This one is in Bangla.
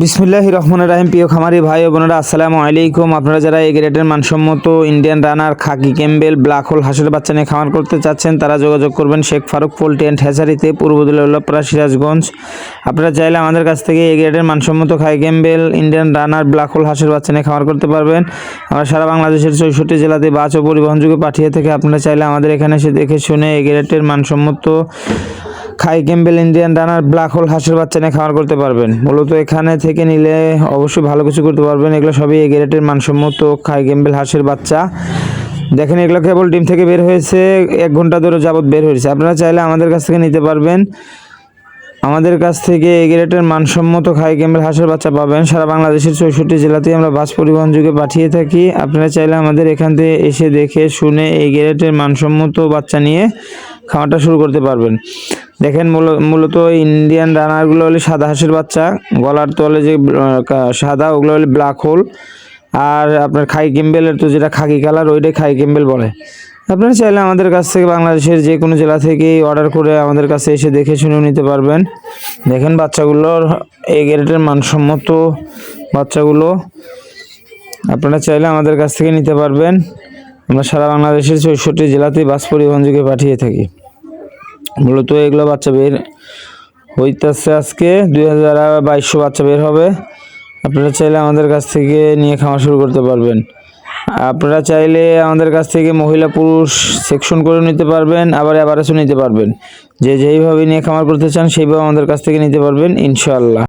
বিসমিল্লাহির রহমানির রহিম। প্রিয় খামারি ভাই ও বোনেরা, আসসালামু আলাইকুম। আপনারা যারা এই গ্রেডের মানসম্মত ইন্ডিয়ান রানার, খাকি ক্যাম্বেল, ব্ল্যাক হোল হাঁসের বাচ্চা নিয়ে খামার করতে চাচ্ছেন, তারা যোগাযোগ করবেন শেখ ফারুক পোল্ট্রি অ্যান্ড হ্যাচারিতে, পূর্ব দৌলতপাড়া, সিরাজগঞ্জ। আপনারা চাইলে আমাদের কাছ থেকে এই গ্রেডের মানসম্মত খাকি Campbell, Indian runner, black hole হাঁসের বাচ্চা নিয়ে খামার করতে পারবেন। আমরা সারা বাংলাদেশের 64 জেলাতে বাস ও পরিবহনযোগে পাঠিয়ে থেকে আপনারা চাইলে আমাদের এখানে এসে দেখে শুনে এই গ্রেডের মানসম্মত খাই Campbell, Indian runner, black hole হাঁসের বাচ্চা নিয়ে খামার করতে পারবেন। মূলত এখানে থেকে নিলে অবশ্যই ভালো কিছু করতে পারবেন। এগুলো সবই এই গ্রেডের মানসম্মত খাই ক্যাম্বেল হাঁসের বাচ্চা। দেখেন, এগুলো কেবল ডিম থেকে বের হয়েছে, 1 ঘন্টা ধরে যাবত বের হয়েছে। আপনারা চাইলে আমাদের কাছ থেকে নিতে পারবেন। আমাদের কাছ থেকে এই গ্রেডের মানসম্মত খাই ক্যাম্বেল হাঁসের বাচ্চা পাবেন। সারা বাংলাদেশের 64 জেলাতেই আমরা বাস পরিবহন যুগে পাঠিয়ে থাকি। আপনারা চাইলে আমাদের এখান থেকে এসে দেখে শুনে এই গ্রেডের মানসম্মত বাচ্চা নিয়ে খামারটা শুরু করতে পারবেন। দেখেন, মূলত ইন্ডিয়ান রানারগুলো হলে সাদা হাঁসের বাচ্চা, গলার তলে যে সাদা, ওগুলো হলে ব্ল্যাক হোল। আর আপনার খাই ক্যাম্বেলের তো যেটা খাকি কালার, ওইটাই খাই ক্যাম্বেল বলে। আপনারা চাইলে আমাদের কাছ থেকে বাংলাদেশের যে কোনো জেলা থেকেই অর্ডার করে আমাদের কাছে এসে দেখে শুনেও নিতে পারবেন। দেখেন, বাচ্চাগুলোর এই গ্রেডের মানসম্মত বাচ্চাগুলো আপনারা চাইলে আমাদের কাছ থেকে নিতে পারবেন। আমরা সারা বাংলাদেশের 64 জেলাতেই বাস পরিবহন যুগে পাঠিয়ে থাকি। মূলত এগুলো বাচ্চা বের হইতেছে আজকে 2200 বাচ্চা বের হবে। আপনারা চাইলে আমাদের কাছ থেকে নিয়ে খাওয়া শুরু করতে পারবেন। আপনারা চাইলে আমাদের কাছ থেকে মহিলা পুরুষ সেকশন করে নিতে পারবেন, আবার এভারেজও নিতে পারবেন। যেইভাবে নিয়ে খামার করতে চান সেইভাবে আমাদের কাছ থেকে নিতে পারবেন ইনশাআল্লাহ।